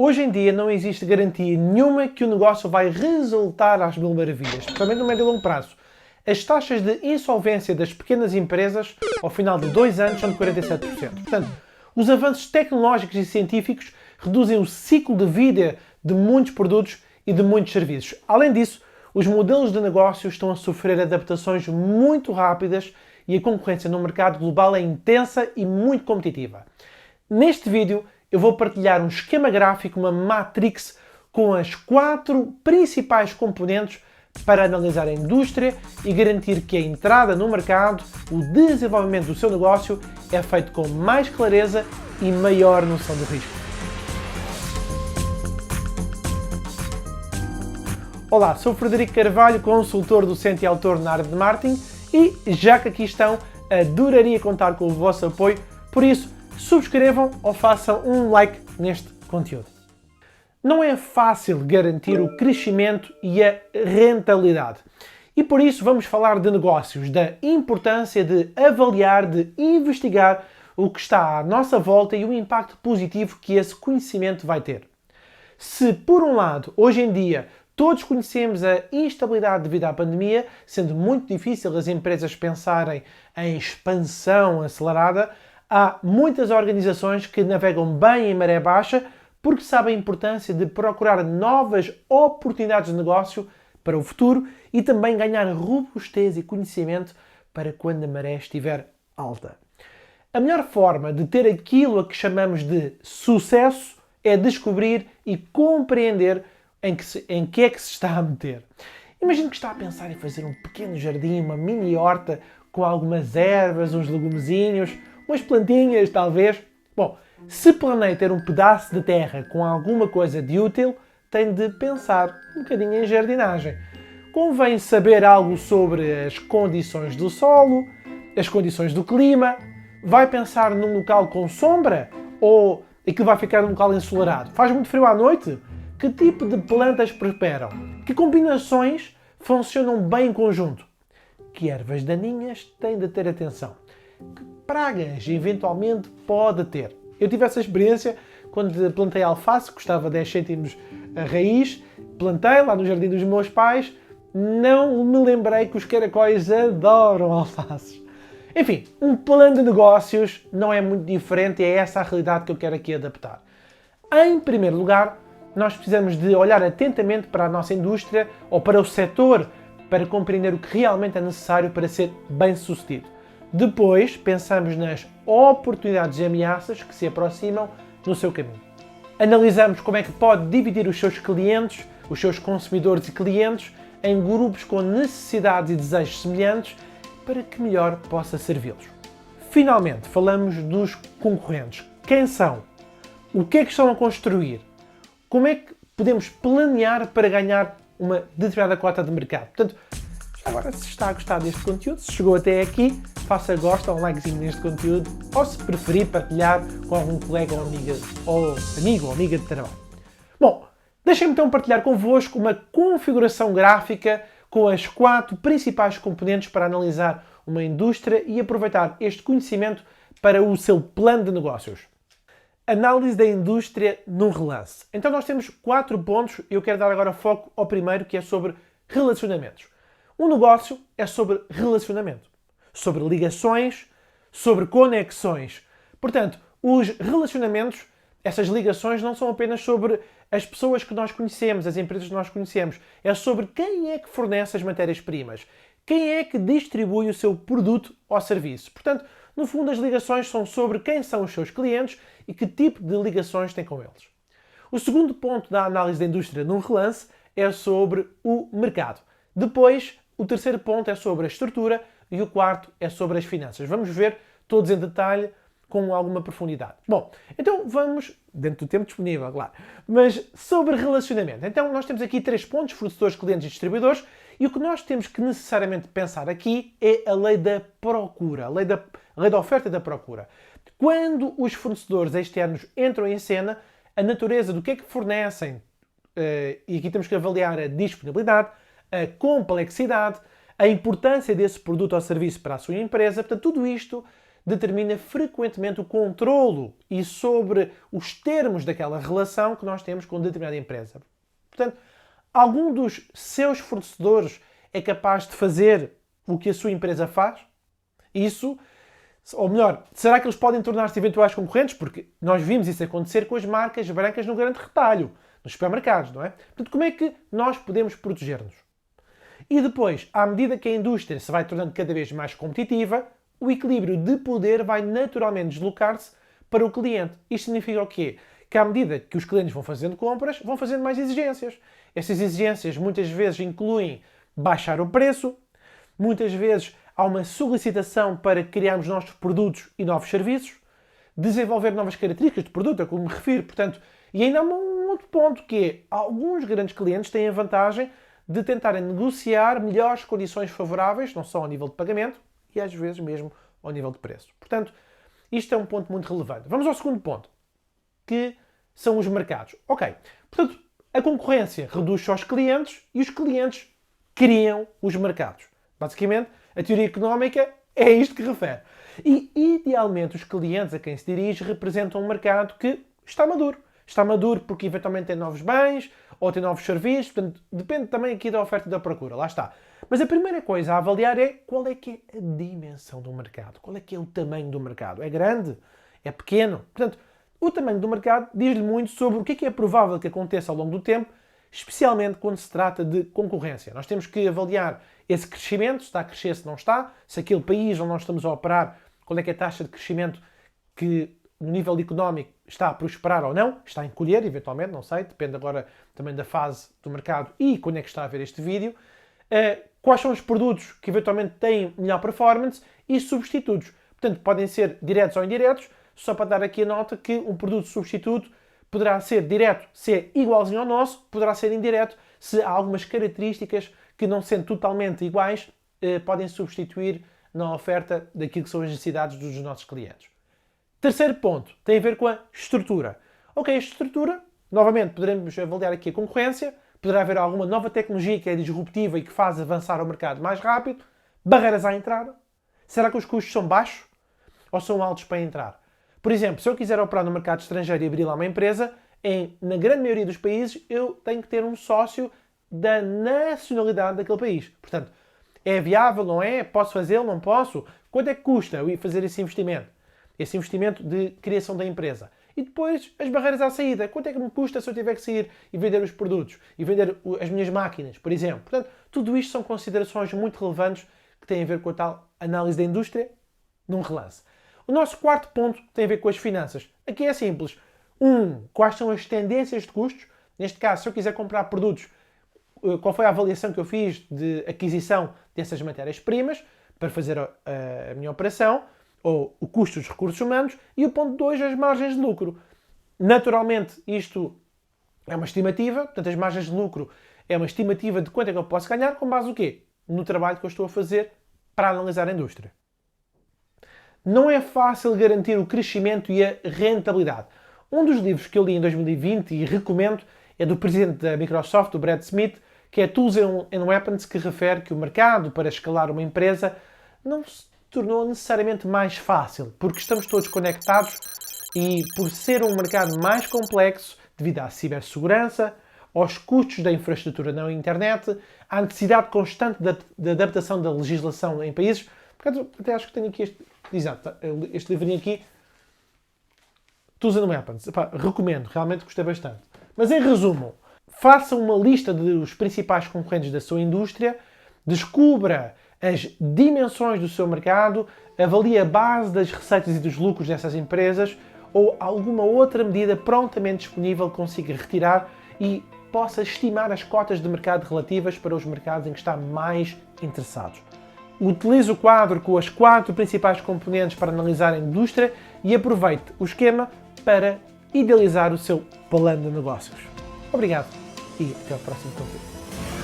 Hoje em dia não existe garantia nenhuma que o negócio vai resultar às mil maravilhas, principalmente no médio e longo prazo. As taxas de insolvência das pequenas empresas, ao final de 2 anos, são de 47%. Portanto, os avanços tecnológicos e científicos reduzem o ciclo de vida de muitos produtos e de muitos serviços. Além disso, os modelos de negócio estão a sofrer adaptações muito rápidas e a concorrência no mercado global é intensa e muito competitiva. Neste vídeo, eu vou partilhar um esquema gráfico, uma matrix, com as 4 principais componentes para analisar a indústria e garantir que a entrada no mercado, o desenvolvimento do seu negócio, é feito com mais clareza e maior noção do risco. Olá, sou o Frederico Carvalho, consultor docente e autor na área de marketing, e já que aqui estão, adoraria contar com o vosso apoio, por isso subscrevam ou façam um like neste conteúdo. Não é fácil garantir o crescimento e a rentabilidade. E por isso vamos falar de negócios, da importância de avaliar, de investigar o que está à nossa volta e o impacto positivo que esse conhecimento vai ter. Se, por um lado, hoje em dia, todos conhecemos a instabilidade devido à pandemia, sendo muito difícil as empresas pensarem em expansão acelerada, há muitas organizações que navegam bem em maré baixa porque sabem a importância de procurar novas oportunidades de negócio para o futuro e também ganhar robustez e conhecimento para quando a maré estiver alta. A melhor forma de ter aquilo a que chamamos de sucesso é descobrir e compreender em que é que se está a meter. Imagine que está a pensar em fazer um pequeno jardim, uma mini horta com algumas ervas, uns legumezinhos, umas plantinhas talvez. Bom, se planeia ter um pedaço de terra com alguma coisa de útil, tem de pensar um bocadinho em jardinagem. Convém saber algo sobre as condições do solo, as condições do clima. Vai pensar num local com sombra ou aquilo vai ficar num local ensolarado? Faz muito frio à noite? Que tipo de plantas prosperam? Que combinações funcionam bem em conjunto? Que ervas daninhas tem de ter atenção? Que pragas eventualmente pode ter? Eu tive essa experiência quando plantei alface, custava 10 cêntimos a raiz, plantei lá no jardim dos meus pais, não me lembrei que os caracóis adoram alfaces. Enfim, um plano de negócios não é muito diferente e é essa a realidade que eu quero aqui adaptar. Em primeiro lugar, nós precisamos de olhar atentamente para a nossa indústria ou para o setor para compreender o que realmente é necessário para ser bem-sucedido. Depois, pensamos nas oportunidades e ameaças que se aproximam no seu caminho. Analisamos como é que pode dividir os seus clientes, os seus consumidores e clientes, em grupos com necessidades e desejos semelhantes para que melhor possa servi-los. Finalmente, falamos dos concorrentes. Quem são? O que é que estão a construir? Como é que podemos planear para ganhar uma determinada cota de mercado? Portanto, agora, se está a gostar deste conteúdo, se chegou até aqui, faça gosto, um likezinho neste conteúdo, ou se preferir partilhar com algum colega ou amigo ou amiga de trabalho. Bom, deixem-me então partilhar convosco uma configuração gráfica com as 4 principais componentes para analisar uma indústria e aproveitar este conhecimento para o seu plano de negócios. Análise da indústria num relance. Então nós temos 4 pontos e eu quero dar agora foco ao primeiro, que é sobre relacionamentos. Um negócio é sobre relacionamento, sobre ligações, sobre conexões. Portanto, os relacionamentos, essas ligações não são apenas sobre as pessoas que nós conhecemos, as empresas que nós conhecemos. É sobre quem é que fornece as matérias-primas, quem é que distribui o seu produto ou serviço. Portanto, no fundo, as ligações são sobre quem são os seus clientes e que tipo de ligações têm com eles. O segundo ponto da análise da indústria num relance é sobre o mercado. Depois, o terceiro ponto é sobre a estrutura e o quarto é sobre as finanças. Vamos ver todos em detalhe com alguma profundidade. Bom, então vamos, dentro do tempo disponível, claro, mas sobre relacionamento. Então nós temos aqui 3 pontos, fornecedores, clientes e distribuidores, e o que nós temos que necessariamente pensar aqui é a lei da procura, a lei da oferta e da procura. Quando os fornecedores externos entram em cena, a natureza do que é que fornecem, e aqui temos que avaliar a disponibilidade, a complexidade, a importância desse produto ou serviço para a sua empresa, portanto, tudo isto determina frequentemente o controlo e sobre os termos daquela relação que nós temos com determinada empresa. Portanto, algum dos seus fornecedores é capaz de fazer o que a sua empresa faz? Isso, ou melhor, será que eles podem tornar-se eventuais concorrentes? Porque nós vimos isso acontecer com as marcas brancas no grande retalho, nos supermercados, não é? Portanto, como é que nós podemos proteger-nos? E depois, à medida que a indústria se vai tornando cada vez mais competitiva, o equilíbrio de poder vai naturalmente deslocar-se para o cliente. Isto significa o quê? Que à medida que os clientes vão fazendo compras, vão fazendo mais exigências. Essas exigências muitas vezes incluem baixar o preço, muitas vezes há uma solicitação para criarmos novos produtos e novos serviços, desenvolver novas características de produto, a que me refiro. Portanto, e ainda há um outro ponto que é, alguns grandes clientes têm a vantagem de tentarem negociar melhores condições favoráveis, não só ao nível de pagamento, e às vezes mesmo ao nível de preço. Portanto, isto é um ponto muito relevante. Vamos ao segundo ponto, que são os mercados. Ok, portanto, a concorrência reduz aos clientes e os clientes criam os mercados. Basicamente, a teoria económica é isto que refere. E, idealmente, os clientes a quem se dirige representam um mercado que está maduro. Está maduro porque, eventualmente, tem novos bens ou tem novos serviços. Portanto, depende também aqui da oferta e da procura. Lá está. Mas a primeira coisa a avaliar é qual é que é a dimensão do mercado. Qual é que é o tamanho do mercado? É grande? É pequeno? Portanto, o tamanho do mercado diz-lhe muito sobre o que é provável que aconteça ao longo do tempo, especialmente quando se trata de concorrência. Nós temos que avaliar esse crescimento, se está a crescer, se não está, se aquele país onde nós estamos a operar, qual é que é a taxa de crescimento que, no nível económico, está a prosperar ou não, está a encolher, eventualmente, não sei, depende agora também da fase do mercado e quando é que está a ver este vídeo. Quais são os produtos que eventualmente têm melhor performance e substitutos. Portanto, podem ser diretos ou indiretos, só para dar aqui a nota que um produto substituto poderá ser direto se é igualzinho ao nosso, poderá ser indireto se há algumas características que, não sendo totalmente iguais, podem substituir na oferta daquilo que são as necessidades dos nossos clientes. Terceiro ponto, tem a ver com a estrutura. Ok, a estrutura, novamente, poderemos avaliar aqui a concorrência, poderá haver alguma nova tecnologia que é disruptiva e que faz avançar o mercado mais rápido, barreiras à entrada. Será que os custos são baixos ou são altos para entrar? Por exemplo, se eu quiser operar no mercado estrangeiro e abrir lá uma empresa, na grande maioria dos países eu tenho que ter um sócio da nacionalidade daquele país. Portanto, é viável, não é? Posso fazê-lo, não posso? Quanto é que custa eu ir fazer esse investimento? Esse investimento de criação da empresa. E depois, as barreiras à saída. Quanto é que me custa se eu tiver que sair e vender os produtos? E vender as minhas máquinas, por exemplo? Portanto, tudo isto são considerações muito relevantes que têm a ver com a tal análise da indústria num relance. O nosso quarto ponto tem a ver com as finanças. Aqui é simples. Quais são as tendências de custos? Neste caso, se eu quiser comprar produtos, qual foi a avaliação que eu fiz de aquisição dessas matérias-primas para fazer a minha operação, ou o custo dos recursos humanos, e o ponto 2, as margens de lucro. Naturalmente, isto é uma estimativa, portanto, as margens de lucro é uma estimativa de quanto é que eu posso ganhar, com base no quê? No trabalho que eu estou a fazer para analisar a indústria. Não é fácil garantir o crescimento e a rentabilidade. Um dos livros que eu li em 2020 e recomendo é do presidente da Microsoft, o Brad Smith, que é Tools and Weapons, que refere que o mercado para escalar uma empresa não se tornou necessariamente mais fácil, porque estamos todos conectados e por ser um mercado mais complexo, devido à cibersegurança, aos custos da infraestrutura na internet, à necessidade constante de adaptação da legislação em países. Portanto, até acho que tenho aqui este livrinho aqui, Tools and Weapons. Recomendo, realmente gostei bastante. Mas em resumo, faça uma lista dos principais concorrentes da sua indústria, descubra as dimensões do seu mercado, avalie a base das receitas e dos lucros dessas empresas ou alguma outra medida prontamente disponível que consiga retirar e possa estimar as cotas de mercado relativas para os mercados em que está mais interessados. Utilize o quadro com as 4 principais componentes para analisar a indústria e aproveite o esquema para idealizar o seu plano de negócios. Obrigado e até ao próximo conteúdo.